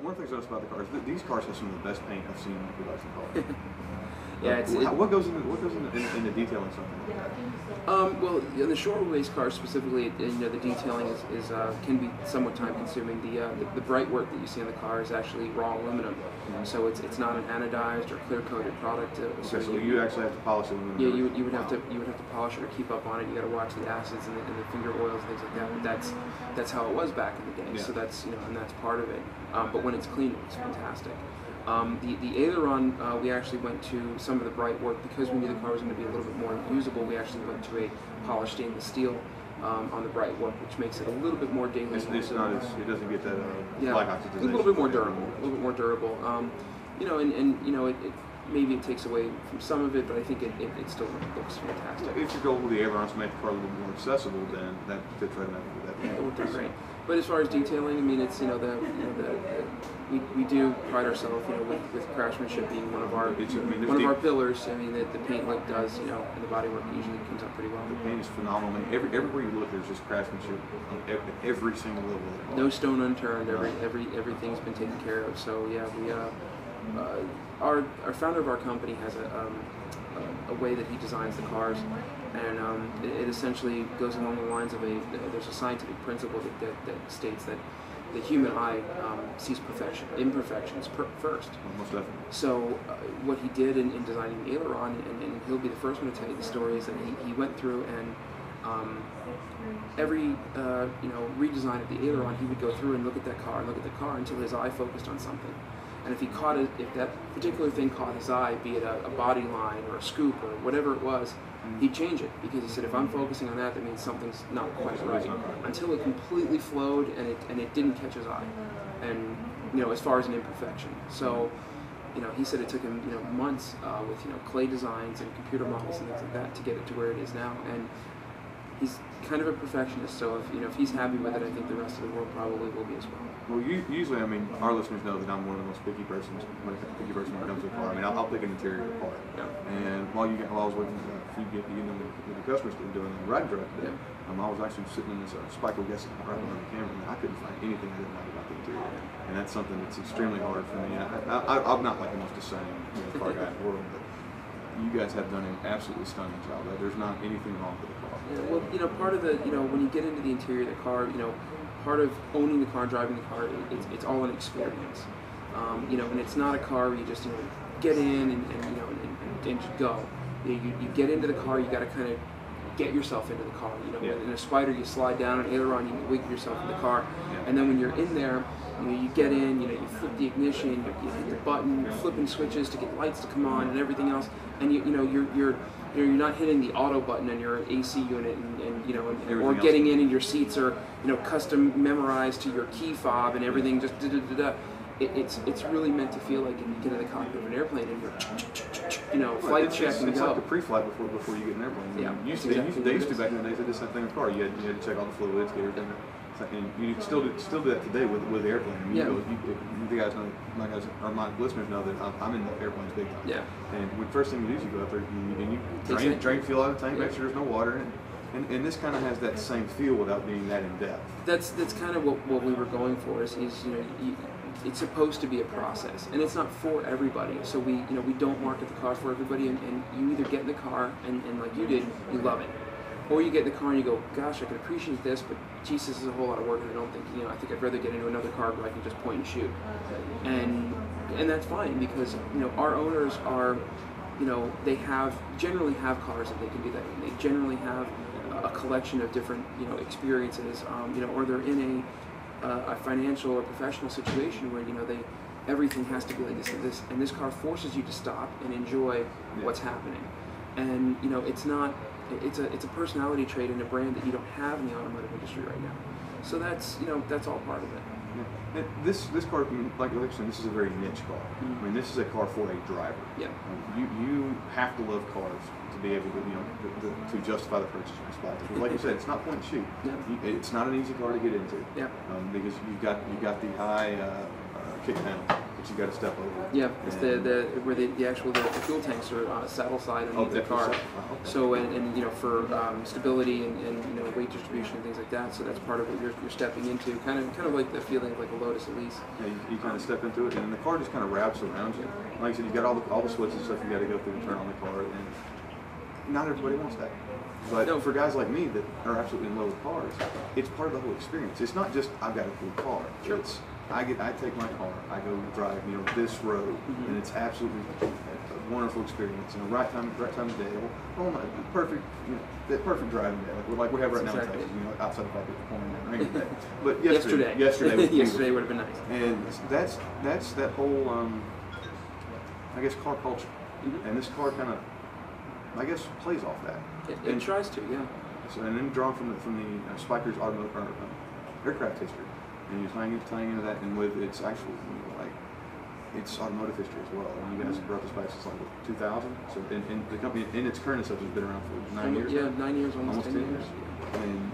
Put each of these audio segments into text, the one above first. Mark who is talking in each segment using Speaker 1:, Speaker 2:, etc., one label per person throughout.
Speaker 1: one of the things I noticed about the cars, these cars have some of the best paint I've seen in a production car.
Speaker 2: Yeah,
Speaker 1: what goes into detailing something like that?
Speaker 2: Well, in the short wheelbase cars specifically, the detailing can be somewhat time consuming. The bright work that you see on the car is actually raw aluminum, so it's not an anodized or clear coated product.
Speaker 1: So you actually have to polish it.
Speaker 2: Yeah, you would have to polish it or keep up on it. You got to watch the acids and the finger oils and things like that. But that's how it was back in the day. Yeah. So that's and that's part of it. But when it's clean, it looks fantastic. The Aileron, we actually went to some of the bright work because we knew the car was going to be a little bit more usable. We actually went to a polished stainless steel on the bright work, which makes it a little bit more daily.
Speaker 1: It doesn't get that black oxidization.
Speaker 2: A little bit more durable. Maybe it takes away from some of it, but I think it still looks fantastic.
Speaker 1: If your goal with the Aileron is to make the car a little bit more accessible, then that fits right enough with that.
Speaker 2: Yeah, it would be great. But as far as detailing, I mean, it's we do pride ourselves, with craftsmanship being one of our pillars. I mean, the paint look does, and the bodywork usually comes out pretty well.
Speaker 1: The paint is phenomenal. Everywhere you look, there's just craftsmanship on every single level.
Speaker 2: No stone unturned. Everything's been taken care of. So yeah, we our founder of our company has a way that he designs the cars, and it essentially goes along the lines of there's a scientific principle that states that the human eye sees imperfections first.
Speaker 1: Most definitely.
Speaker 2: So what he did in designing the Aileron, and he'll be the first one to tell you the story, is that he went through and every redesign of the Aileron, he would go through and look at the car until his eye focused on something. And if that particular thing caught his eye, be it a body line or a scoop or whatever it was, he'd change it, because he said, if I'm focusing on that means something's not quite right. Until it completely flowed and it didn't catch his eye, and as far as an imperfection. So he said it took him months with clay designs and computer models and things like that to get it to where it is now. And he's kind of a perfectionist, so if he's happy with it, I think the rest of the world probably will be as well.
Speaker 1: Well, usually, I mean, our listeners know that I'm one of the most picky persons when it comes to a car. I mean, I'll pick an interior apart. Yeah. And while I was waiting for you to get with the customers doing the ride drive today, I was actually sitting in this Spyker guest right behind the camera, and I couldn't find anything I didn't like about the interior. And that's something that's extremely hard for me. I'm not like the most discerning car guy in the world, but you guys have done an absolutely stunning job. There's not anything wrong with the car.
Speaker 2: Yeah, well, part of the, when you get into the interior of the car, part of owning the car, driving the car, it's all an experience. And it's not a car where you just, get in and go. You get into the car, you got to kind of get yourself into the car. In a Spider, you slide down, an Aileron, you wiggle yourself in the car, and then when you're in there, you get in, you flip the ignition, you hit the button, you're flipping switches to get lights to come on and everything else, and you're not hitting the auto button on your AC unit, or getting in and your seats are custom memorized to your key fob and everything just da-da-da-da. It's really meant to feel like if you get in the cockpit of an airplane and you're flight check and
Speaker 1: it's
Speaker 2: go.
Speaker 1: like the pre-flight before you get in an airplane.
Speaker 2: Yeah,
Speaker 1: they used to back in the days, they did the same thing in the car. You had to check all the fluids, get everything. And you still do that today with the airplane. I mean, you guys know, my listeners know that I'm in the airplanes big time.
Speaker 2: Yeah.
Speaker 1: And the first thing you do is you go out there and you drain fuel out of the tank, make sure there's no water, and this kind of has that same feel without being that in depth.
Speaker 2: That's kind of what we were going for. Is it's supposed to be a process, and it's not for everybody. So we don't market the car for everybody, and you either get in the car and like you did, you love it. Or you get in the car and you go, gosh, I can appreciate this, but geez, this is a whole lot of work, and I don't think, I think I'd rather get into another car where I can just point and shoot. And that's fine, because, our owners are, they generally have cars that they can do that in. They generally have a collection of different, experiences, or they're in a financial or professional situation where, everything has to be like this, and this car forces you to stop and enjoy what's happening. And, it's a personality trait and a brand that you don't have in the automotive industry right now. So that's all part of it.
Speaker 1: Yeah. And this car, like I said, this is a very niche car. Mm-hmm. I mean, this is a car for a driver. Yeah. You have to love cars to be able to justify the purchase of Spyker. But like you said, it's not point and shoot. Yeah. It's not an easy car to get into. Yeah. Because you've got the high kick panel. that you got to step over.
Speaker 2: Yeah, it's where the fuel tanks are saddle side underneath the car.
Speaker 1: Okay.
Speaker 2: So and you know, for stability and you know, weight distribution and things like that. So that's part of what you're stepping into. Kind of like the feeling of like a Lotus Elise.
Speaker 1: Yeah, you kind of step into it, and the car just kind of wraps around you. Like I said, you got all the switches and stuff you got to go through to turn on the car, and not everybody wants that. But for guys like me that are absolutely in love with cars, it's part of the whole experience. It's not just I've got a cool car.
Speaker 2: Sure.
Speaker 1: It's I take my car, I go drive, you know, this road, and it's absolutely a wonderful experience. You know, right time of day. Oh my, perfect, you know, that perfect driving day, like we have right now in Texas. You know, outside of the pouring down rain today. But yesterday
Speaker 2: would have been nice.
Speaker 1: And that's that whole, I guess, car culture, and this car kind of, I guess, plays off that.
Speaker 2: It tries to, yeah.
Speaker 1: So, and then drawn from the Spyker's automotive aircraft history, and you're tying into that, and with its actual, you know, like its automotive history as well. And you guys have brought this back since like 2000. So, and the company in its current stuff has been around for 9 years.
Speaker 2: Yeah, 9 years, almost 10 years.
Speaker 1: And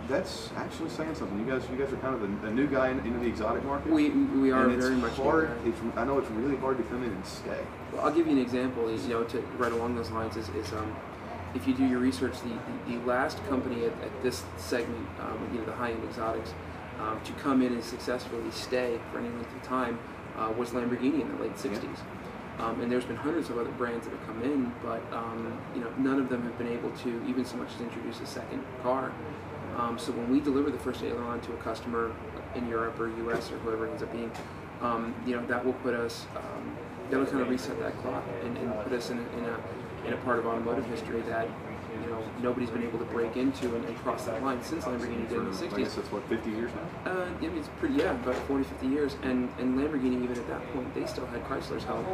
Speaker 1: that's actually saying something. You guys are kind of the new guy into the exotic market.
Speaker 2: We are very much
Speaker 1: hard. I know it's really hard to come in and stay.
Speaker 2: Well, I'll give you an example. You know, to right along those lines is if you do your research, the last company at this segment, you know, the high-end exotics, to come in and successfully stay for any length of time was Lamborghini in the late 60s. And there's been hundreds of other brands that have come in, but you know, none of them have been able to even so much as introduce a second car. So when we deliver the first Aileron to a customer in Europe or US or whoever it ends up being, you know, that will put us, that'll kind of reset that clock and put us in a part of automotive history that, you know, nobody's been able to break into and cross that line since Lamborghini did in the 60s.
Speaker 1: I guess that's what, 50 years now?
Speaker 2: I mean, it's pretty, yeah, about 40, 50 years. And Lamborghini, even at that point, they still had Chrysler's help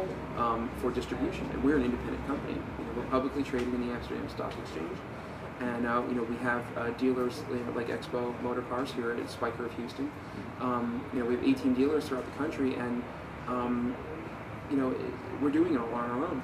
Speaker 2: for distribution. And we're an independent company. You know, we're publicly traded in the Amsterdam Stock Exchange. And you know, we have dealers, you know, like Expo Motors here at Spyker of Houston. You know, we have 18 dealers throughout the country, and you know, we're doing it all on our own.